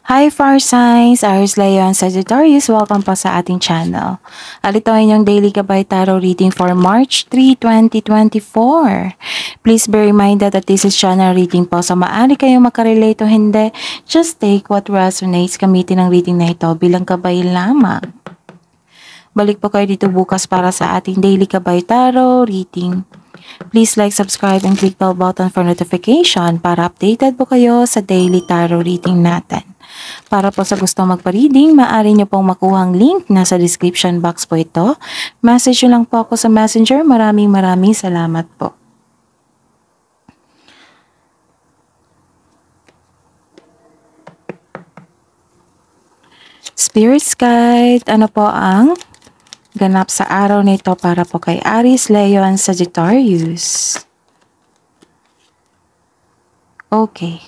Hi Far Signs! Aries Leon Sagittarius, welcome pa sa ating channel. Ito ay inyong Daily Gabay Tarot reading for March 3, 2024. Please bear reminded that this is channel reading po, so maaari kayong makarelate o hindi. Just take what resonates, gamitin ang reading na ito bilang gabay lamang. Balik po kayo dito bukas para sa ating Daily Gabay Tarot reading. Please like, subscribe, and click bell button for notification para updated po kayo sa daily tarot reading natin. Para po sa gusto magpa-reading, maaari nyo pong makuha ang link. Nasa description box po ito. Message nyo lang po ako sa messenger. Maraming salamat po. Spirit's Guide, ano po ang ganap sa araw na ito para po kay Aries, Leon, Sagittarius? Okay.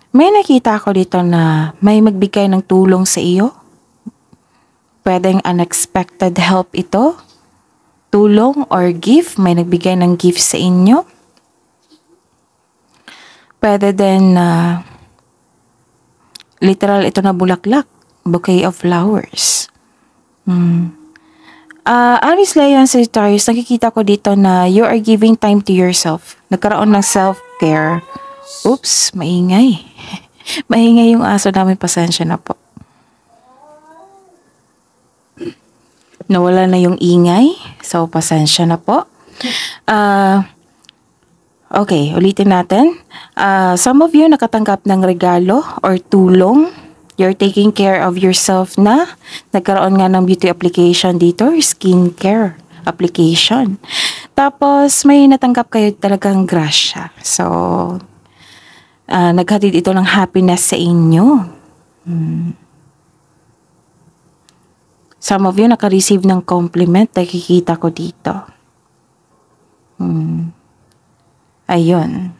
May nakita ako dito na may magbigay ng tulong sa iyo. Pwedeng unexpected help ito. Tulong or gift. May nagbigay ng gift sa inyo. Pwede din literal ito na bulaklak. Bouquet of flowers. Aries, Leon, Sagittarius, nakikita ko dito na you are giving time to yourself. Nagkaroon ng self-care. Oops, maingay. Maingay yung aso namin, pasensya na po. Nawala na yung ingay, so pasensya na po. Okay, ulitin natin. Some of you nakatanggap ng regalo or tulong. You're taking care of yourself na. Nagkaroon nga ng beauty application dito, skincare application. Tapos, may natanggap kayo talagang grasya. So, naghatid ito ng happiness sa inyo. Some of you naka-receive ng compliment, nakikita ko dito. Ayun.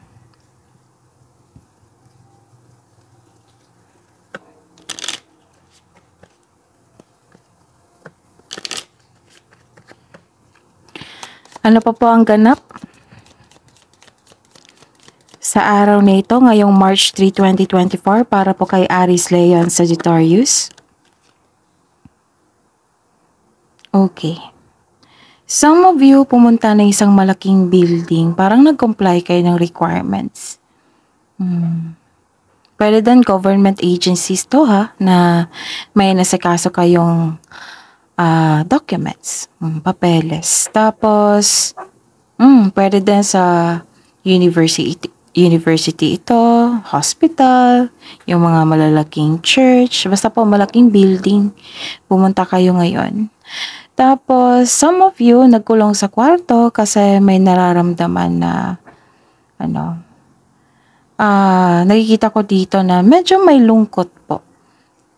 Ano pa po ang ganap sa araw na ito ngayong March 3, 2024 para po kay Aries, Leon, Sagittarius? Okay. Some of you pumunta na isang malaking building. Parang nag-comply kayo ng requirements. Pwede din government agencies to ha, na may nasikaso kayong documents, papeles. Tapos, pwede din sa university ito, hospital, yung mga malalaking church, basta po malaking building, pumunta kayo ngayon. Tapos, some of you nagkulong sa kwarto kasi may nararamdaman na, nakikita ko dito na medyo may lungkot po.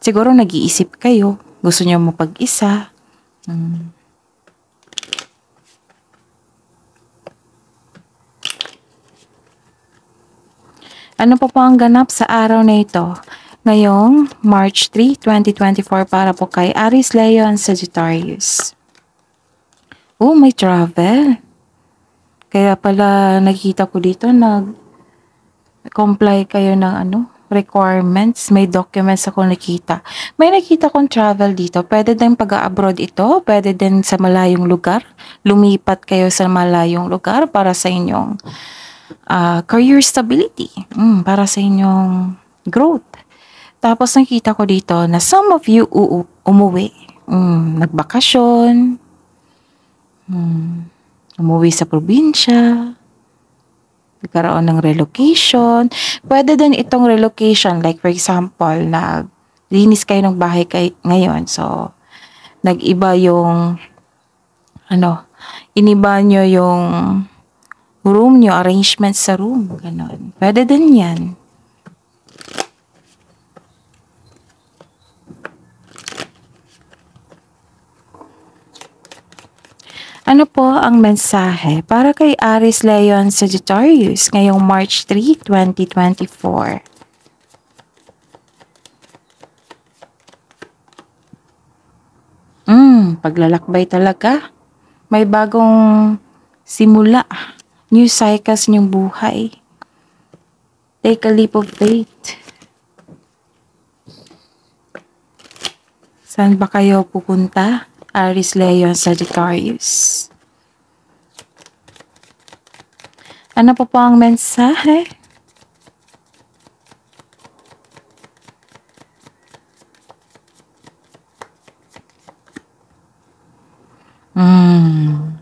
Siguro nag-iisip kayo, gusto niyo mapag-isa. Ano pa po ang ganap sa araw na ito? Ngayong March 3, 2024 para po kay Aries, Leon, Sagittarius. Oh, may travel. Kaya pala nakita ko dito nag-comply kayo ng requirements. May documents ako nakita. May nakita kong travel dito. Pwede din pag-abroad ito. Pwede din sa malayong lugar. Lumipat kayo sa malayong lugar para sa inyong career stability. Para sa inyong growth. Tapos nakita ko dito na some of you umuwi. Nagbakasyon. Umuwi sa probinsya. Nagkaroon ng relocation. Pwede din itong relocation. Like for example, naglinis kayo ng bahay ngayon. So, nag-iba yung, iniba nyo yung room nyo, arrangement sa room. Ganon. Pwede din yan. Ano po ang mensahe para kay Aries, Leon, Sagittarius ngayong March 3, 2024? Paglalakbay talaga. May bagong simula, new cycles sa inyong buhay. Take a leap of faith. Saan ba kayo pupunta? Aries, Leo, Sagittarius. Ano pa po ang mensahe?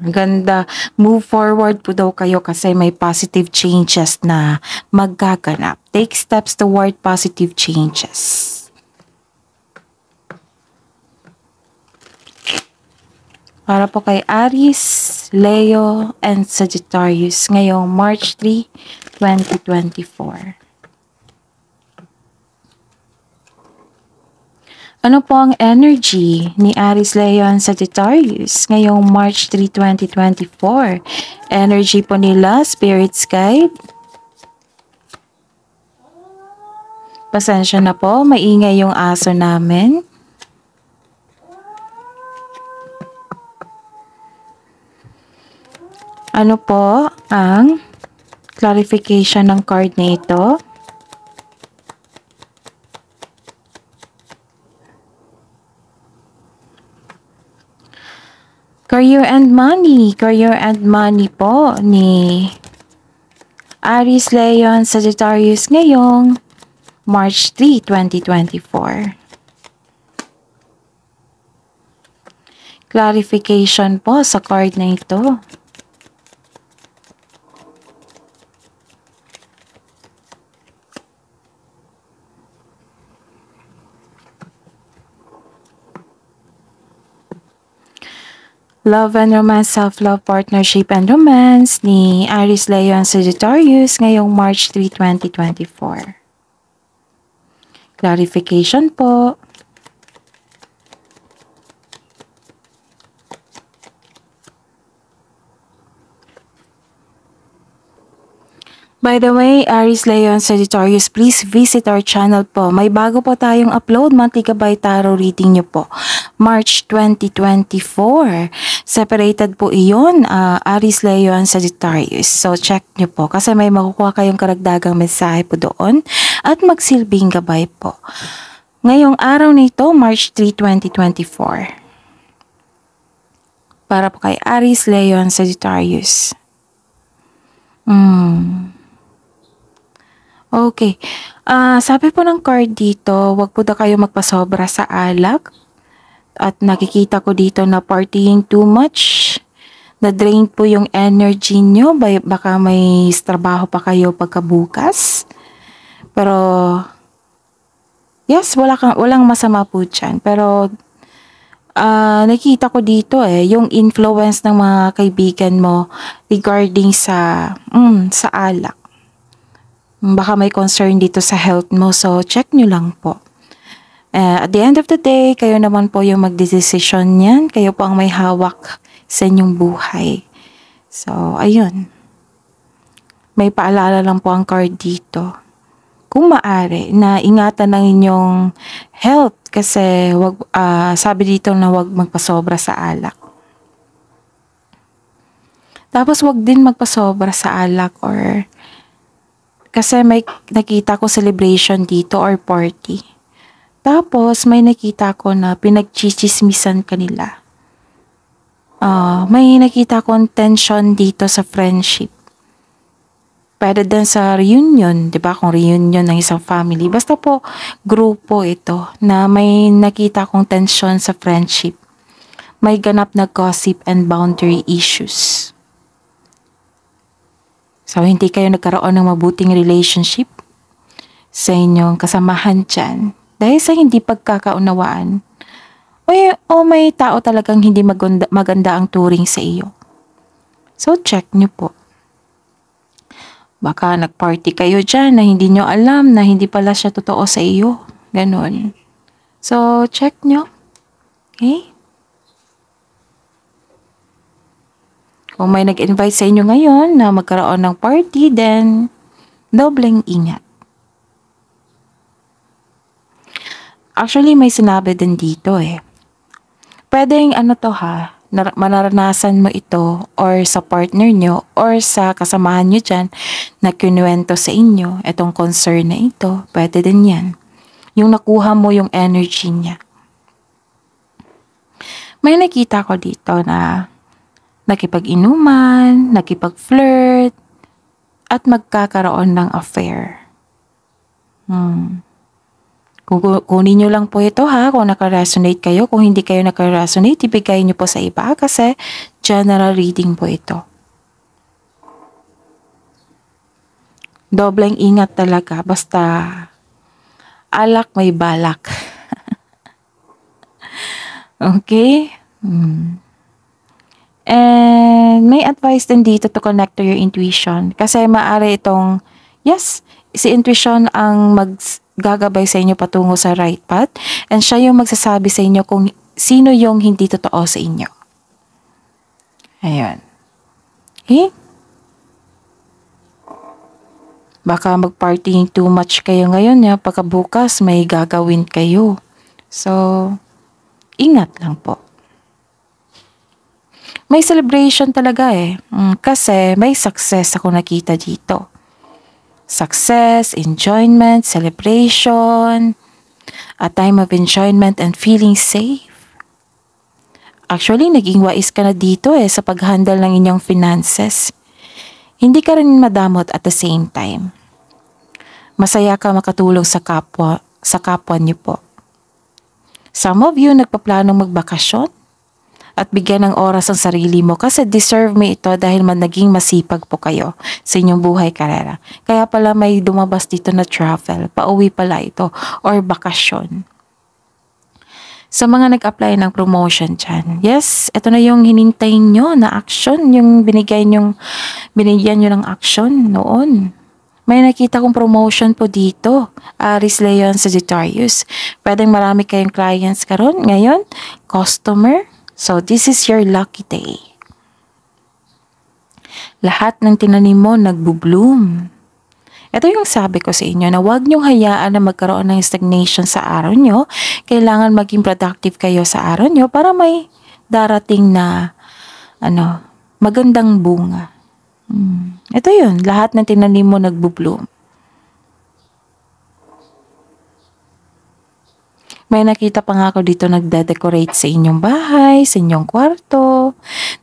Ganda. Move forward po daw kayo kasi may positive changes na maggaganap. Take steps toward positive changes. Para po kay Aries, Leo, and Sagittarius ngayong March 3, 2024. Ano po ang energy ni Aries, Leo, and Sagittarius ngayong March 3, 2024? Energy po nila, Spirit's Guide. Pasensya na po, maingay yung aso namin. Ano po ang clarification ng card na ito? Career and money. Career and money po ni Aries, Leo, and Sagittarius ngayong March 3, 2024. Clarification po sa card na ito. Love and romance, self-love, partnership, and romance ni Aries, Leo, and Sagittarius ngayong March 3, 2024. Clarification po. By the way, Aries, Leo, and Sagittarius, please visit our channel po. May bago po tayong upload, monthly gabay tarot reading nyo po. March 2024. Separated po iyon, Aries, Leo, and Sagittarius. So, check nyo po kasi may makukuha kayong karagdagang mensahe po doon at magsilbing gabay po. Ngayong araw nito, March 3, 2024. Para po kay Aries, Leo, and Sagittarius. Okay. Sabi po ng card dito, wag po daw kayo magpasobra sa alak. At nakikita ko dito na partying too much. Na-drain po yung energy nyo. Baka may trabaho pa kayo pagkabukas. Pero, yes, walang masama po dyan. Pero, nakita ko dito yung influence ng mga kaibigan mo regarding sa alak. Baka may concern dito sa health mo. So, check nyo lang po. At the end of the day, kayo naman po yung magdesisyon niyan. Kayo po ang may hawak sa inyong buhay. So, ayun. May paalala lang po ang card dito. Kung maaari, na ingatan ang inyong health. Kasi, sabi dito na wag magpasobra sa alak. Tapos, wag din magpasobra sa alak or kasi may nakita ko celebration dito or party. Tapos, may nakita ko na pinagchichismisan kanila. May nakita ko tension dito sa friendship. Pwede din sa reunion, di ba? Kung reunion ng isang family. Basta po, grupo ito na may nakita kong tension sa friendship. May ganap na gossip and boundary issues. So, hindi kayo nagkaroon ng mabuting relationship sa inyong kasamahan dyan. Dahil sa hindi pagkakaunawaan. O may tao talagang hindi maganda ang turing sa iyo. So, check nyo po. Baka nagparty kayo dyan na hindi nyo alam na hindi pala siya totoo sa iyo. Ganon. So, check nyo. Okay? Kung may nag-invite sa inyo ngayon na magkaroon ng party, then dobleng ingat. Actually, may sinabi din dito Pwedeng manaranasan mo ito or sa partner nyo or sa kasamahan nyo dyan na kinuwento sa inyo, itong concern na ito, pwede din yan. Yung nakuha mo yung energy niya. May nakita ko dito na nakipag-inuman, nakipag-flirt, at magkakaroon ng affair. Kunin nyo lang po ito ha, kung naka-resonate kayo. Kung hindi kayo naka-resonate, ibigay nyo po sa iba kasi general reading po ito. Dobleng ingat talaga, basta alak may balak. Okay? And may advice din dito to connect to your intuition. Kasi maaari itong, yes, si intuition ang maggagabay sa inyo patungo sa right path. And siya yung magsasabi sa inyo kung sino yung hindi totoo sa inyo. Ayan. Okay? Baka mag-partying too much kayo ngayon, ya. Pagkabukas may gagawin kayo. So, ingat lang po. May celebration talaga kasi may success ako nakita dito. Success, enjoyment, celebration, a time of enjoyment and feeling safe. Actually, naging wais ka na dito sa pag-handle ng inyong finances. Hindi ka rin madamot at the same time. Masaya ka makatulong sa kapwa niyo po. Some of you nagpaplanong magbakasyon at bigyan ng oras ang sarili mo kasi deserve mo ito dahil naging masipag po kayo sa inyong buhay karera. Kaya pala may dumabas dito na travel, pauwi pala ito, or bakasyon. Sa mga nag-apply ng promotion dyan, yes, ito na yung hinintay nyo na action, yung binigyan nyo ng action noon. May nakita kong promotion po dito, Aries, Leo, Sagittarius. Pwedeng marami kayong clients karon ngayon, customer. So, this is your lucky day. Lahat ng tinanim mo nagbo-bloom. Ito yung sabi ko sa inyo na huwag niyong hayaan na magkaroon ng stagnation sa araw nyo. Kailangan maging productive kayo sa araw nyo para may darating na magandang bunga. Ito yun, lahat ng tinanim mo nagbo-bloom. May nakita pa nga ako dito nagde-decorate sa inyong bahay, sa inyong kwarto,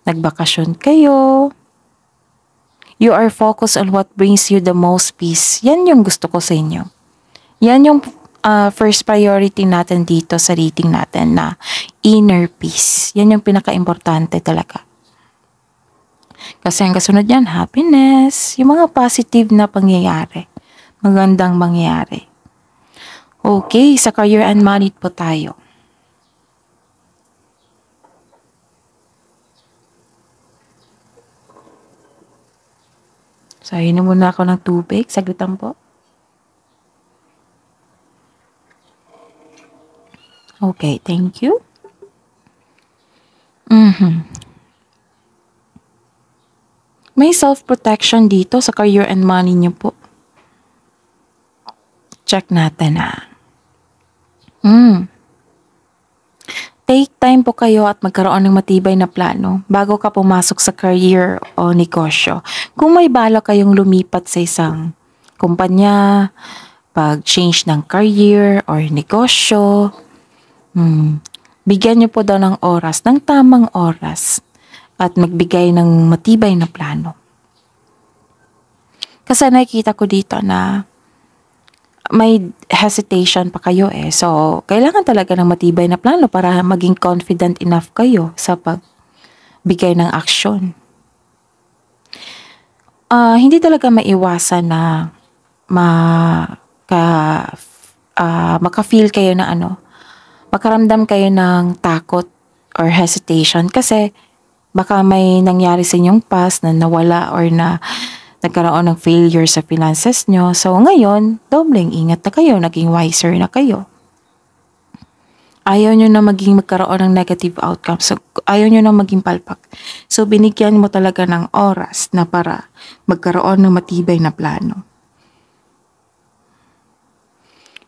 nagbakasyon kayo. You are focused on what brings you the most peace. Yan yung gusto ko sa inyo. Yan yung first priority natin dito sa reading natin na inner peace. Yan yung pinaka-importante talaga. Kasi ang kasunod yan, happiness, yung mga positive na pangyayari, magandang mangyayari. Okay, sa career and money po tayo. So, inom muna ako ng tubig. Saglitan po. Okay, thank you. May self-protection dito sa career and money niyo po. Check natin Take time po kayo at magkaroon ng matibay na plano bago ka pumasok sa career o negosyo. Kung may balak kayong lumipat sa isang kumpanya, pag-change ng career or negosyo, bigyan niyo po daw ng oras, ng tamang oras at magbigay ng matibay na plano. Kasi nakikita ko dito na may hesitation pa kayo So, kailangan talaga ng matibay na plano para maging confident enough kayo sa pagbigay ng aksyon. Hindi talaga maiwasan na maka-feel kayo na makaramdam kayo ng takot or hesitation kasi baka may nangyari sa inyong past na nawala or na nagkaroon ng failure sa finances nyo. So, ngayon, dobleng ingat na kayo, naging wiser na kayo. Ayaw nyo na magkaroon ng negative outcome. So, ayaw nyo na maging palpak. So, binigyan mo talaga ng oras na para magkaroon ng matibay na plano.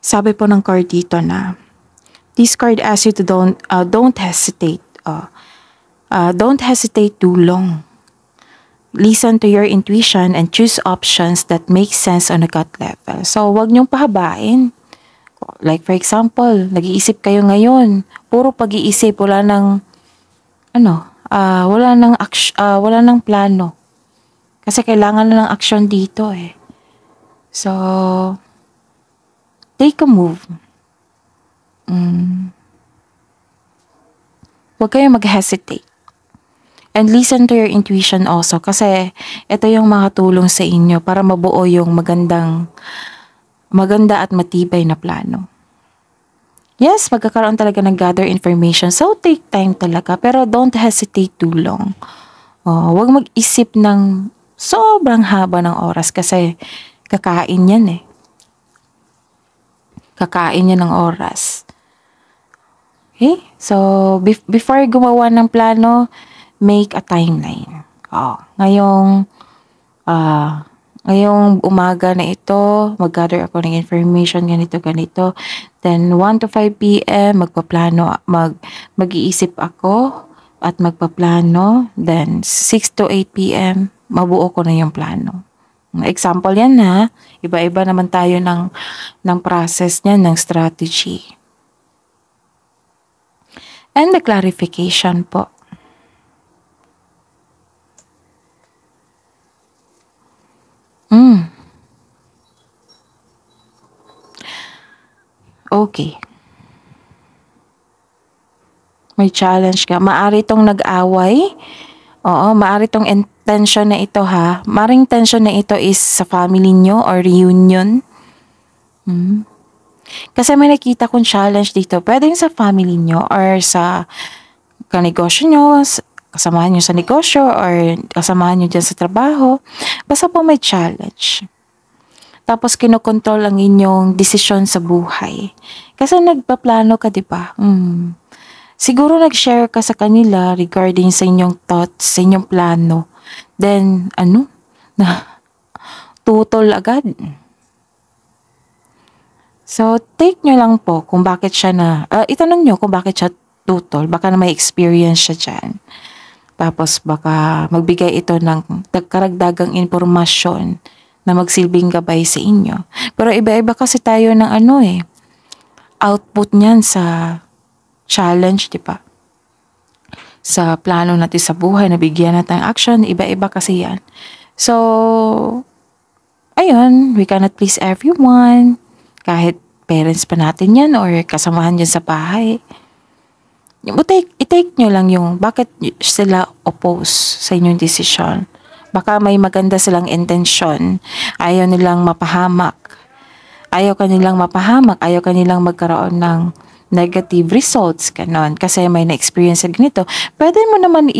Sabi po ng card dito na, this card asks you to don't hesitate. Don't hesitate too long. Listen to your intuition and choose options that make sense on a gut level. So, wag niyong pahabain. Like for example, nag-iisip kayo ngayon, puro pag-iisip, wala nang wala nang plano. Kasi kailangan na ng action dito eh. So, take a move. Huwag kayong mag-hesitate. And listen to your intuition also kasi ito yung makatulong sa inyo para mabuo yung maganda at matibay na plano. Yes, magkakaroon talaga ng gather information. So, take time talaga. Pero don't hesitate too long. Huwag mag-isip ng sobrang haba ng oras kasi kakain yan eh. Kakain yan ng oras. Okay? So, before gumawa ng plano, make a timeline. Ngayong umaga na ito, mag-gather ako ng information, ganito. Then, 1 to 5 p.m., mag-iisip ako at magpaplano. Then, 6 to 8 p.m., mabuo ko na yung plano. Example yan ha. Iba-iba naman tayo ng process niyan, ng strategy. And the clarification po. Okay. May challenge ka. Maari itong nag-away. Oo, maari itong intention na ito ha. Maring tension na ito is sa family nyo or reunion. Kasi may nakita kong challenge dito. Pwede yung sa family nyo or sa kanegosyo nyo, kasamahan nyo sa negosyo or kasamahan nyo dyan sa trabaho. Basta po may challenge. Tapos kinokontrol ang inyong desisyon sa buhay. Kasi nagpaplano ka, di ba? Siguro nag-share ka sa kanila regarding sa inyong thoughts, sa inyong plano. Then, tutol agad. So, take nyo lang po kung bakit siya itanong nyo kung bakit siya tutol. Baka na may experience siya dyan. Tapos, baka magbigay ito ng karagdagang informasyon na magsilbing gabay sa inyo. Pero iba-iba kasi tayo ng output niyan sa challenge, di ba? Sa plano natin sa buhay, nabigyan natin ng action, iba-iba kasi yan. So, ayun, we cannot please everyone. Kahit parents pa natin yan or kasamahan dyan sa bahay. I-take nyo lang yung bakit sila oppose sa inyong decision. Baka may maganda silang intensyon. Ayaw kanilang mapahamak. Ayaw kanilang magkaroon ng negative results. Ganon. Kasi may na-experience na ganito. Pwede mo naman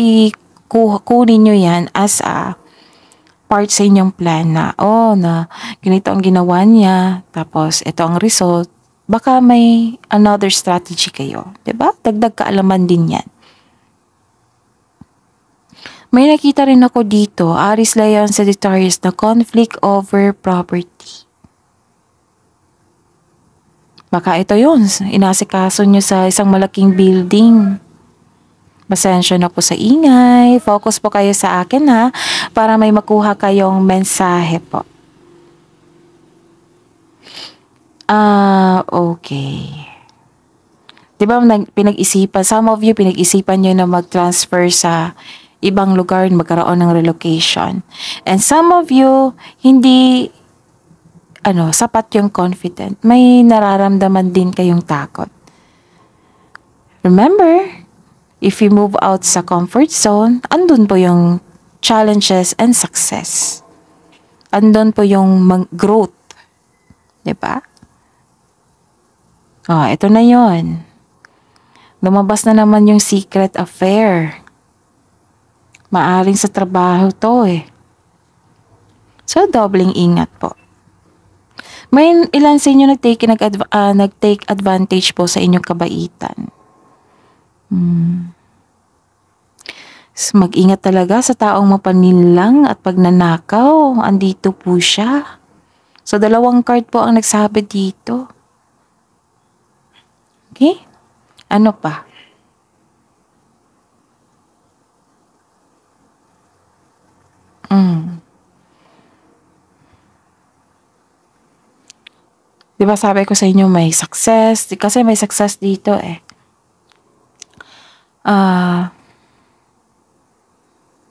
kunin nyo yan as a part sa inyong plan na, ganito ang ginawa niya. Tapos, ito ang result. Baka may another strategy kayo. Diba? Dagdag kaalaman din yan. May nakita rin ako dito, Aries, Leo, and Sagittarius, na conflict over property. Baka ito yun, inasikaso nyo sa isang malaking building. Pasensya na po sa ingay, focus po kayo sa akin ha, para may makuha kayong mensahe po. Okay. Diba pinag-isipan, some of you pinag-isipan nyo na mag-transfer sa ibang lugar, magkaroon ng relocation. And some of you, hindi, sapat yung confident. May nararamdaman din kayong takot. Remember, if you move out sa comfort zone, andun po yung challenges and success. Andun po yung growth. Diba? Ito na yon. Lumabas na naman yung secret affair. Maaring sa trabaho to eh. So, dobling ingat po. May ilan sa inyo nag-take advantage po sa inyong kabaitan. So, mag-ingat talaga sa taong mapanilang at pagnanakaw. Andito po siya. So, 2 card po ang nagsabi dito. Okay? Ano pa? Mm. Di ba sabi ko sa inyo may success? Kasi may success dito eh.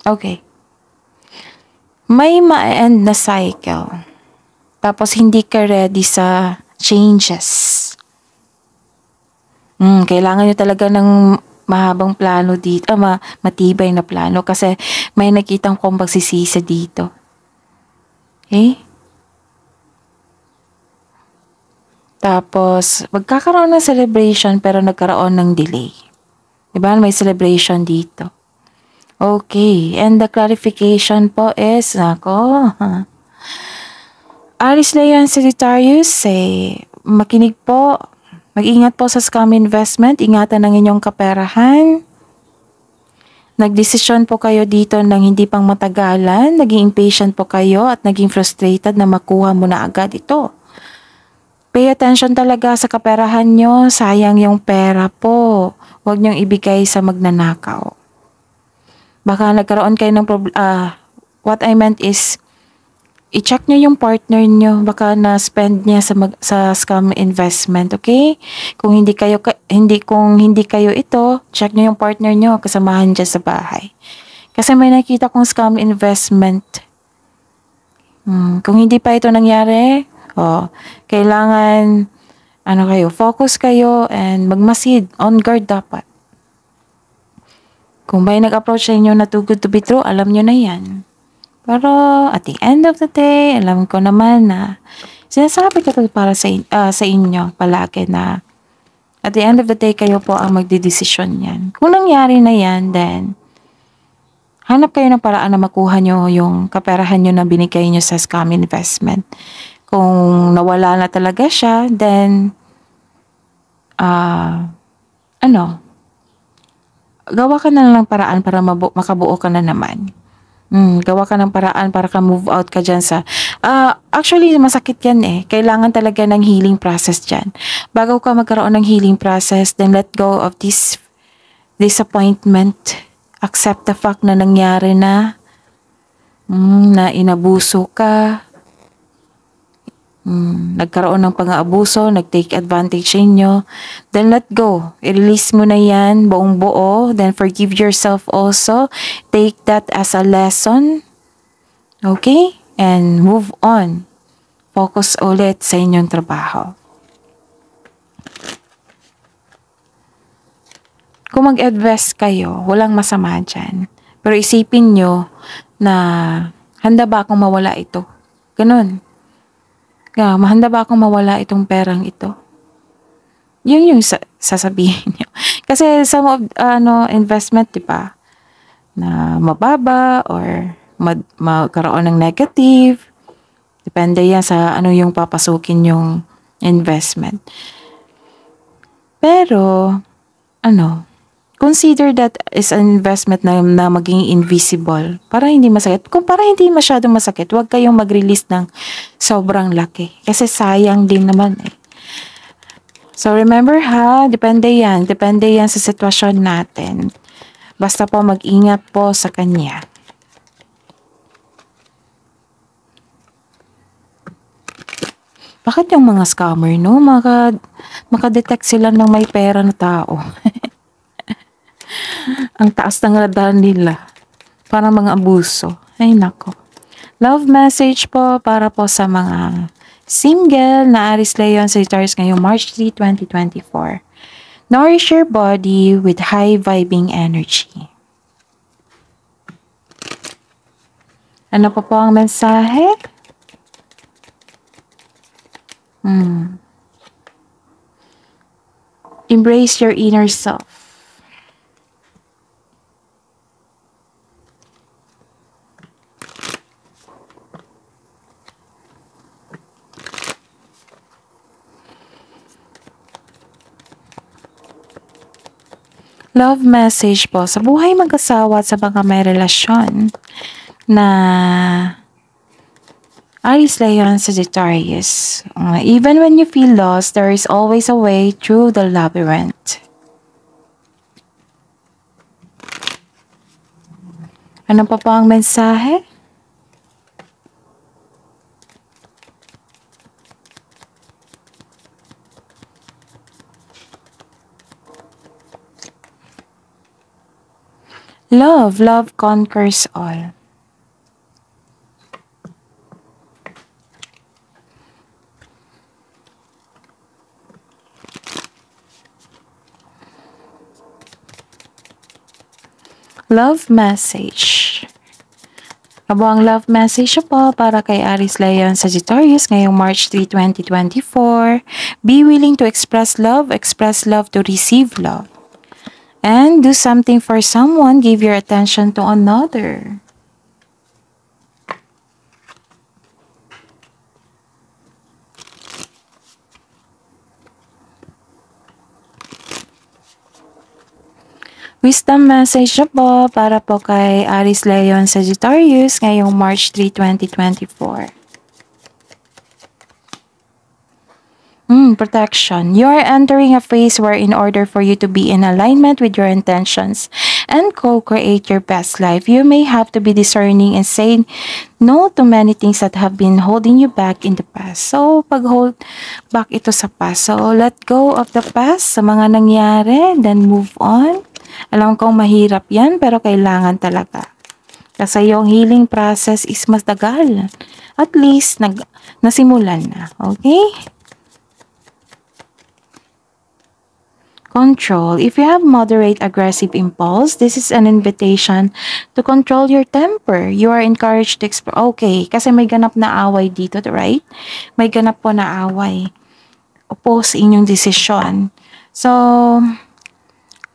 Okay. May ma-end na cycle. Tapos hindi ka ready sa changes. Kailangan nyo talaga ng mahabang plano dito, matibay na plano kasi may nakitang kong pagsisisi dito. Okay? Tapos, magkakaroon ng celebration pero nagkaroon ng delay. Diba? May celebration dito. Okay. And the clarification po is, Aries Leo and Sagittarius, makinig po. Mag-ingat po sa scam investment. Ingatan ang inyong kaperahan. Nagdesisyon po kayo dito ng hindi pang matagalan. Naging impatient po kayo at naging frustrated na makuha mo na agad ito. Pay attention talaga sa kaperahan nyo. Sayang yung pera po. Huwag nyong ibigay sa magnanakaw. Baka nagkaroon kayo ng what I meant is, i-check nyo yung partner nyo. Baka na-spend niya sa scam investment, okay? Kung hindi kayo ito, check nyo yung partner nyo, kasamahan dyan sa bahay. Kasi may nakita kong scam investment. Kung hindi pa ito nangyari, kailangan, focus kayo and magmasid, on guard dapat. Kung may nag-approach sa inyo na too good to be true, alam nyo na yan. Pero at the end of the day, alam ko naman na sinasabi ko to para sa inyo palagi na at the end of the day, kayo po ang magdidesisyon yan. Kung nangyari na yan, then hanap kayo ng paraan na makuha nyo yung kaperahan nyo na binigay nyo sa scam investment. Kung nawala na talaga siya, then gawa ka na lang ng paraan para makabuo ka na naman. Gawa ka ng paraan para ka move out ka dyan sa... actually, masakit yan eh. Kailangan talaga ng healing process dyan. Bago ka magkaroon ng healing process, then let go of this disappointment. Accept the fact na nangyari na inabuso ka. Nagkaroon ng pang-aabuso, nag-take advantage inyo, then let go. I-release mo na yan, buong buo, then forgive yourself also. Take that as a lesson. Okay? And move on. Focus ulit sa inyong trabaho. Kung mag-invest kayo, walang masama dyan. Pero isipin nyo na handa ba akong mawala ito? Ganun. Mahanda ba akong mawala itong perang ito? Yun yung sasabihin nyo. Kasi some of investment, diba? Na mababa or magkaroon ng negative. Depende yan sa ano yung papasukin yung investment. Pero, consider that is an investment na maging invisible para hindi masakit. Kung para hindi masyadong masakit, huwag kayong mag-release ng sobrang laki. Kasi sayang din naman eh. So remember depende yan. Depende yan sa sitwasyon natin. Basta po mag-ingat po sa kanya. Bakit yung mga scammer, makadetect sila ng may pera na tao? Ang taas ng radar nila. Para mga abuso. Ay nako. Love message po para po sa mga single na Aries Leo and Sagittarius ngayong March 3, 2024. Nourish your body with high vibing energy. Ano po ang mensahe? Embrace your inner self. Love message po sa buhay mag-asawa at sa mga may relasyon na Aries, Leo, and Sagittarius. Even when you feel lost, there is always a way through the labyrinth. Ano pa po ang mensahe? Love, love conquers all. Love message. Kabuang love message po para kay Aries Leo Sagittarius ngayong March 3, 2024. Be willing to express love to receive love. And do something for someone, give your attention to another. Wisdom message po para po kay Aries Leo Sagittarius ngayong March 3, 2024. Protection. You are entering a phase where in order for you to be in alignment with your intentions and co-create your best life, you may have to be discerning and say no to many things that have been holding you back in the past. So, pag-hold back ito sa past. So, let go of the past sa mga nangyari, then move on. Alam kong mahirap yan, pero kailangan talaga. Kasi yung healing process is mas tagal. At least, nasimulan na. Okay? Control. If you have moderate aggressive impulse, this is an invitation to control your temper. You are encouraged to express. Okay, kasi may ganap na away dito, right? May ganap po na away. Oppose inyong desisyon. So,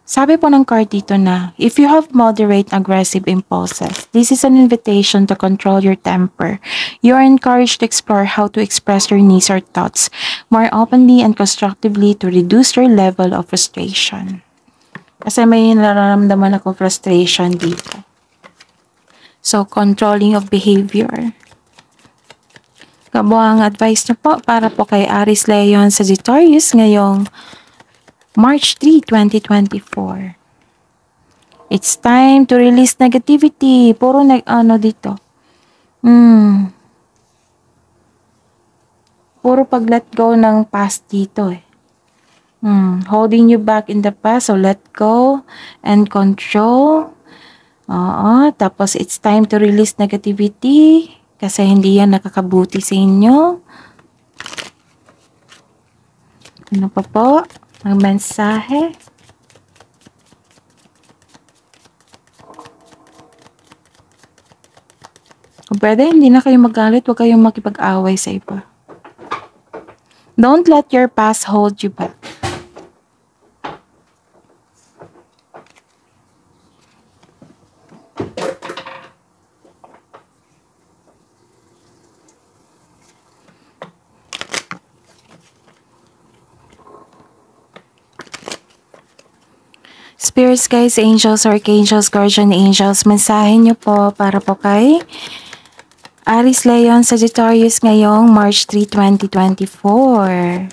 sabi po ng card dito na, if you have moderate aggressive impulses, this is an invitation to control your temper. You are encouraged to explore how to express your needs or thoughts more openly and constructively to reduce your level of frustration. Kasi may nararamdaman ako frustration dito. So, controlling of behavior. Kabuang advice niyo po para po kay Aries Leo Sagittarius ngayong March 3, 2024. It's time to release negativity. Puro dito. Puro pag-let go ng past dito eh. Holding you back in the past. So, let go and control. Tapos, it's time to release negativity. Kasi hindi yan nakakabuti sa inyo. Ano pa po? Ang mensahe. Kung pwede, hindi na kayo magalit. Huwag kayong makipag-away sa iba. Don't let your past hold you back. Spirits, guys, angels, archangels, guardian angels, mensahe nyo po para po kay Aries Leo Sagittarius ngayong March 3, 2024.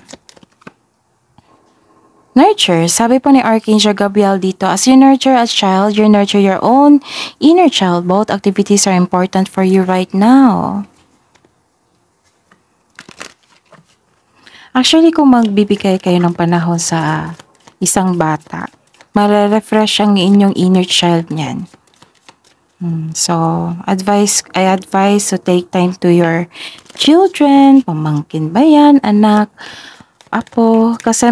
Nurture. Sabi po ni Archangel Gabriel dito, as you nurture a child, you nurture your own inner child. Both activities are important for you right now. Actually, kung magbibigay kayo ng panahon sa isang bata, mare-refresh ang inyong inner child niyan. So, I advise to take time to your children, pamangkin ba yan, anak, apo, kasi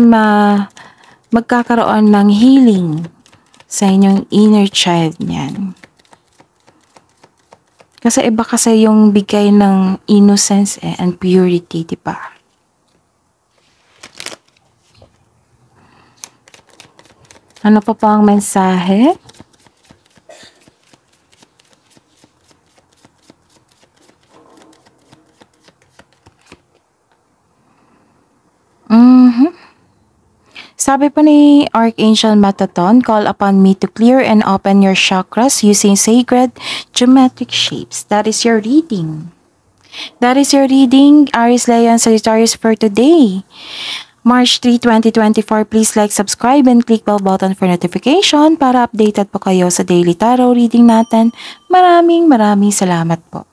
magkakaroon ng healing sa inyong inner child niyan. Kasi iba kasi yung bigay ng innocence and purity, di ba? Ano pa ang mensahe? Sabi pa ni Archangel Mataton, call upon me to clear and open your chakras using sacred geometric shapes. That is your reading. That is your reading, Aries Leo Sagittarius for today. March 3, 2024, please like, subscribe, and click bell button for notification para updated po kayo sa daily tarot reading natin. Maraming salamat po.